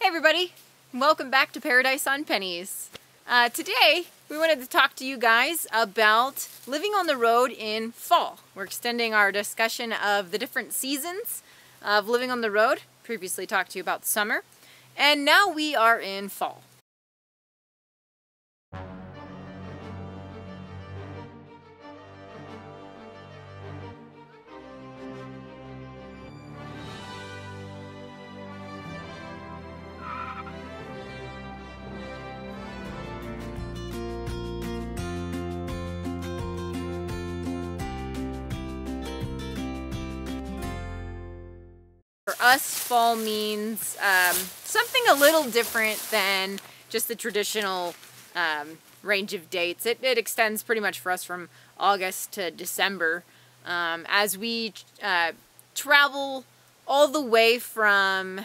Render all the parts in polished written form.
everybody, welcome back to Paradise on Pennies. Today we wanted to talk to you guys about living on the road in fall. We're extending our discussion of the different seasons of living on the road. Previously talked to you about summer, and now we are in fall. For us, fall means something a little different than just the traditional range of dates. It extends pretty much for us from August to December as we travel all the way from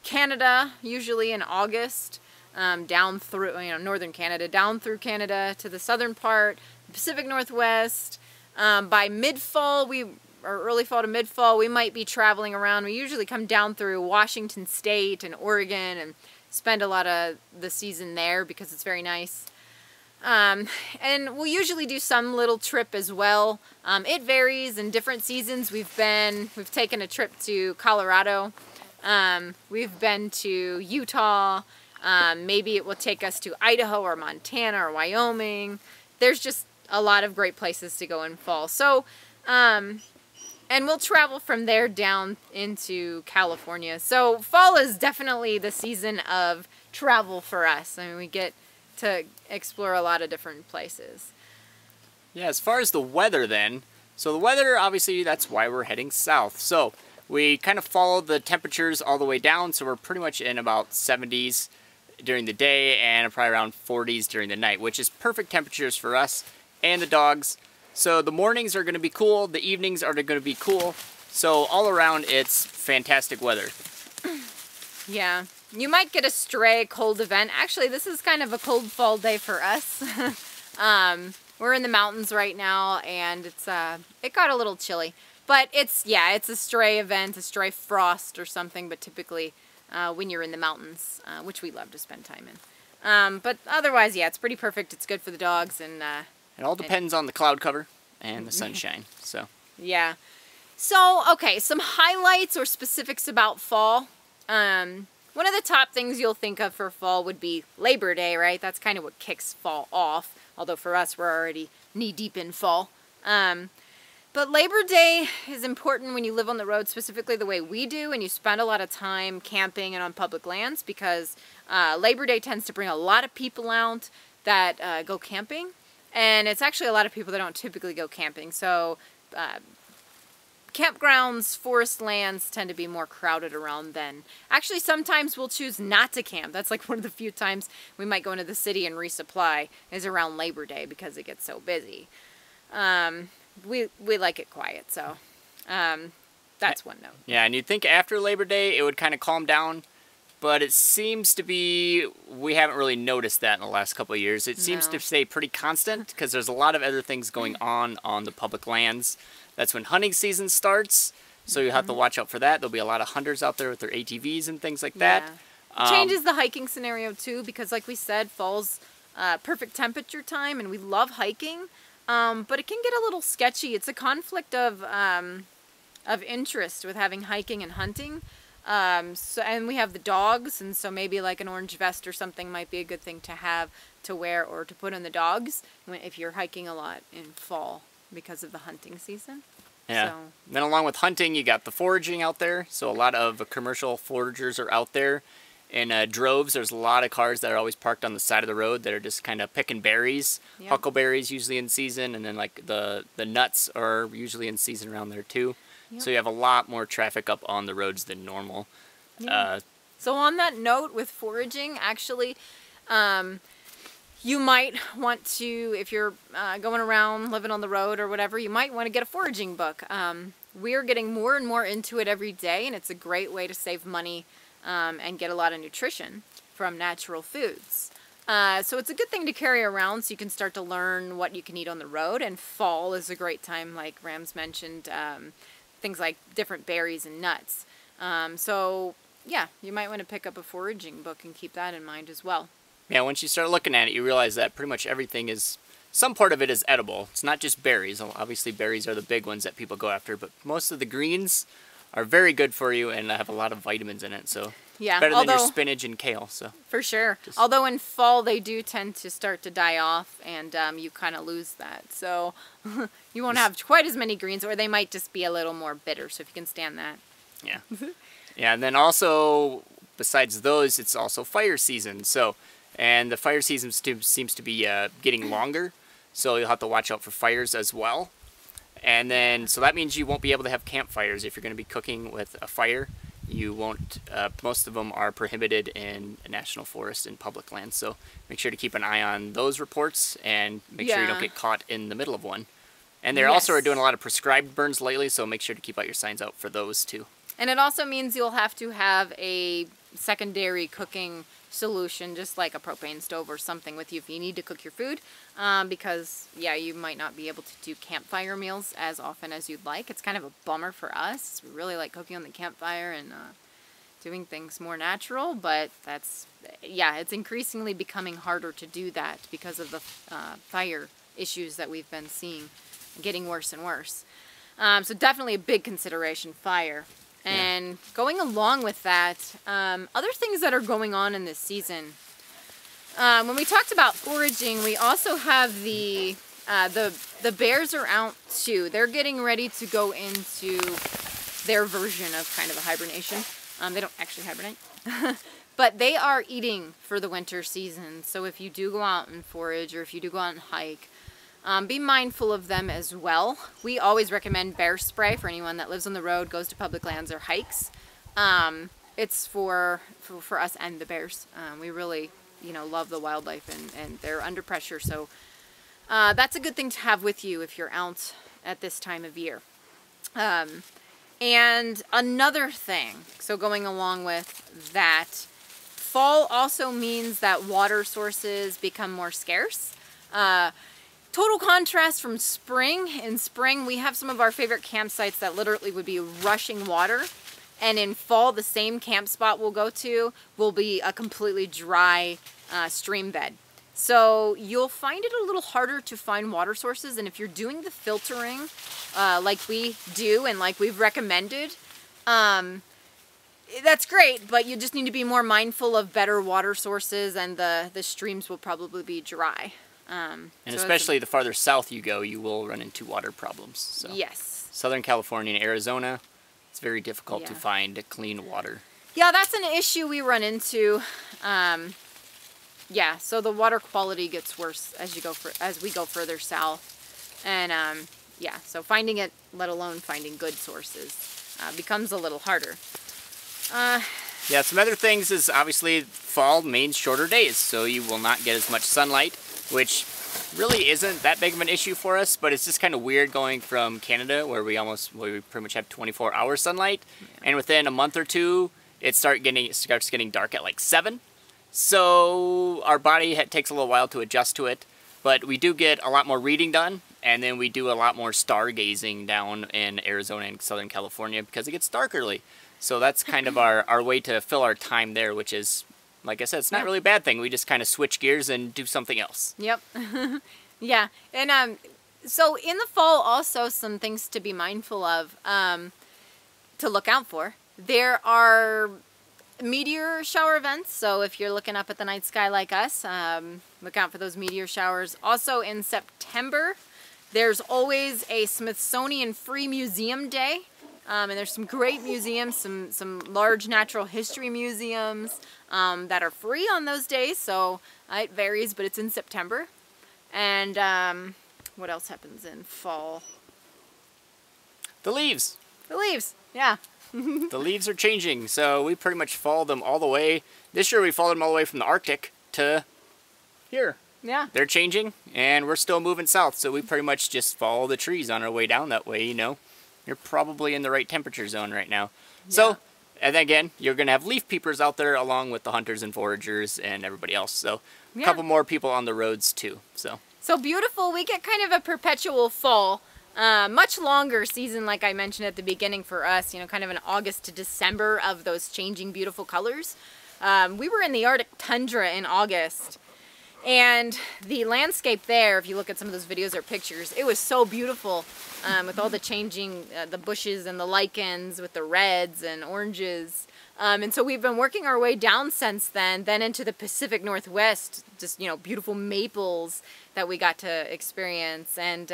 Canada, usually in August, down through northern Canada, down through Canada to the southern part, the Pacific Northwest. By mid-fall, or early fall to mid-fall, we might be traveling around. We usually come down through Washington State and Oregon and spend a lot of the season there because it's very nice. And we'll usually do some little trip as well. It varies in different seasons. We've taken a trip to Colorado. We've been to Utah. Maybe it will take us to Idaho or Montana or Wyoming. There's just a lot of great places to go in fall. So, and we'll travel from there down into California. So fall is definitely the season of travel for us. I mean, we get to explore a lot of different places. Yeah, as far as the weather then, so the weather, obviously, that's why we're heading south. So we kind of follow the temperatures all the way down, so we're pretty much in about 70s during the day and probably around 40s during the night, which is perfect temperatures for us and the dogs. So the mornings are going to be cool, the evenings are going to be cool, so all around it's fantastic weather. Yeah, you might get a stray cold event. Actually, this is kind of a cold fall day for us. We're in the mountains right now, and it got a little chilly. But it's a stray event, a stray frost or something, but typically when you're in the mountains, which we love to spend time in. But otherwise, yeah, it's pretty perfect. It's good for the dogs, and it all depends on the cloud cover and the sunshine, so. Yeah. So, okay, some highlights or specifics about fall. One of the top things you'll think of for fall would be Labor Day, right? That's kind of what kicks fall off, although for us, we're already knee-deep in fall. But Labor Day is important when you live on the road, specifically the way we do, and you spend a lot of time camping and on public lands, because Labor Day tends to bring a lot of people out that go camping. And it's actually a lot of people that don't typically go camping. So campgrounds, forest lands tend to be more crowded around then. Actually, sometimes we'll choose not to camp. That's like one of the few times we might go into the city and resupply is around Labor Day because it gets so busy. We like it quiet, so that's one note. Yeah, and you'd think after Labor Day it would kind of calm down. But it seems to be, we haven't really noticed that in the last couple of years. It seems to stay pretty constant because there's a lot of other things going on the public lands. That's when hunting season starts, so you have to watch out for that. There'll be a lot of hunters out there with their ATVs and things like that. It changes the hiking scenario too, because like we said, fall's perfect temperature time, and we love hiking, but it can get a little sketchy. It's a conflict of interest with having hiking and hunting. And we have the dogs, and so maybe like an orange vest or something might be a good thing to have to wear or to put on the dogs if you're hiking a lot in fall because of the hunting season. Yeah. So. Then along with hunting, you got the foraging out there. So a lot of commercial foragers are out there in droves. There's a lot of cars that are always parked on the side of the road that are just kind of picking berries. Yep. Huckleberries usually in season, and then like the nuts are usually in season around there too. Yep. So you have a lot more traffic up on the roads than normal. Yeah. So on that note with foraging, actually, you might want to, if you're going around living on the road or whatever, you might want to get a foraging book. We're getting more and more into it every day, and it's a great way to save money and get a lot of nutrition from natural foods. So it's a good thing to carry around so you can start to learn what you can eat on the road, and fall is a great time, like Rams mentioned, things like different berries and nuts. So yeah, you might want to pick up a foraging book and keep that in mind as well. Yeah, once you start looking at it, you realize that pretty much everything is, some part of it is edible. It's not just berries. Obviously, berries are the big ones that people go after, but most of the greens are very good for you and have a lot of vitamins in it. So yeah, better than your spinach and kale. So for sure. Although in fall they do tend to start to die off, and you kind of lose that. So you won't have quite as many greens, or they might just be a little more bitter. So if you can stand that. Yeah. Yeah, and then also besides those, it's also fire season. So, and the fire season seems to be getting longer. So you'll have to watch out for fires as well. And then, so that means you won't be able to have campfires if you're going to be cooking with a fire. You won't, most of them are prohibited in national forest and public lands. So make sure to keep an eye on those reports and make sure you don't get caught in the middle of one. And they also are doing a lot of prescribed burns lately, so make sure to keep out your signs out for those too. And it also means you'll have to have a secondary cooking solution, just like a propane stove or something with you if you need to cook your food, because yeah, you might not be able to do campfire meals as often as you'd like. It's kind of a bummer for us. We really like cooking on the campfire and doing things more natural, but that's, yeah, it's increasingly becoming harder to do that because of the fire issues that we've been seeing getting worse and worse. So definitely a big consideration, fire. And going along with that, other things that are going on in this season. When we talked about foraging, we also have the bears are out too. They're getting ready to go into their version of kind of a hibernation. They don't actually hibernate, but they are eating for the winter season. So if you do go out and forage, or if you do go out and hike, be mindful of them as well. We always recommend bear spray for anyone that lives on the road, goes to public lands or hikes. It's for us and the bears. We really, love the wildlife, and they're under pressure. So that's a good thing to have with you if you're out at this time of year. And another thing, so going along with that, fall also means that water sources become more scarce. Total contrast from spring. In spring, we have some of our favorite campsites that literally would be rushing water. And in fall, the same camp spot we'll go to will be a completely dry stream bed. So you'll find it a little harder to find water sources. And if you're doing the filtering like we do and like we've recommended, that's great, but you just need to be more mindful of better water sources, and the streams will probably be dry. And so especially the farther south you go, you will run into water problems. So yes. Southern California and Arizona, it's very difficult to find clean water. Yeah, that's an issue we run into. Yeah, so the water quality gets worse as we go further south, and yeah, so finding it, let alone finding good sources, becomes a little harder. Yeah, some other things is obviously fall means shorter days, so you will not get as much sunlight, which really isn't that big of an issue for us, but it's just kind of weird going from Canada, where we pretty much have 24-hour sunlight, and within a month or two, it starts getting dark at like 7. So our body takes a little while to adjust to it, but we do get a lot more reading done, and then we do a lot more stargazing down in Arizona and Southern California because it gets dark early. So that's kind of our way to fill our time there, which is, like I said, it's not really a bad thing. We just kind of switch gears and do something else. Yep. Yeah. And so in the fall, also some things to be mindful of, to look out for. There are meteor shower events. So if you're looking up at the night sky like us, look out for those meteor showers. Also in September, there's always a Smithsonian Free Museum Day. And there's some great museums, some large natural history museums that are free on those days. So it varies, but it's in September. And what else happens in fall? The leaves. The leaves, yeah. The leaves are changing, so we pretty much followed them all the way. This year we followed them all the way from the Arctic to here. Yeah. They're changing, and we're still moving south, so we pretty much just follow the trees on our way down that way, You're probably in the right temperature zone right now. Yeah. So, and then again, you're going to have leaf peepers out there along with the hunters and foragers and everybody else. So, a couple more people on the roads too. So beautiful. We get kind of a perpetual fall. Much longer season, like I mentioned at the beginning for us, you know, kind of an August to December of those changing beautiful colors. We were in the Arctic tundra in August, and the landscape there, if you look at some of those videos or pictures, it was so beautiful with all the changing, the bushes and the lichens with the reds and oranges. And so we've been working our way down since then into the Pacific Northwest, just, you know, beautiful maples that we got to experience. And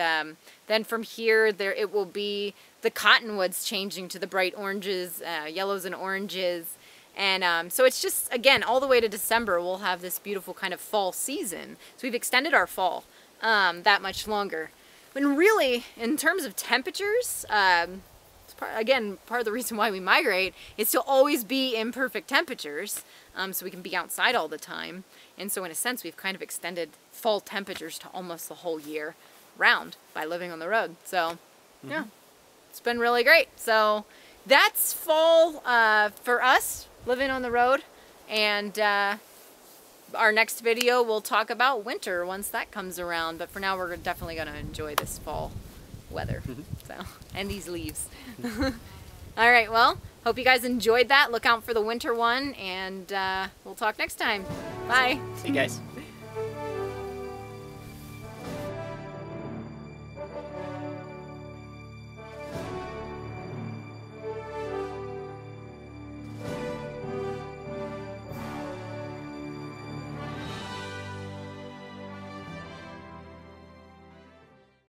then from here, it will be the cottonwoods changing to the bright oranges, yellows and oranges. And so it's just, again, all the way to December, we'll have this beautiful kind of fall season. So we've extended our fall that much longer. When really, in terms of temperatures, again, part of the reason why we migrate is to always be in perfect temperatures, so we can be outside all the time. And so in a sense, we've kind of extended fall temperatures to almost the whole year round by living on the road. So yeah, it's been really great. So that's fall for us, living on the road. And our next video, we'll talk about winter once that comes around. But for now, we're definitely going to enjoy this fall weather. So, and these leaves. All right, well, hope you guys enjoyed that. Look out for the winter one, and we'll talk next time. Bye. See you guys.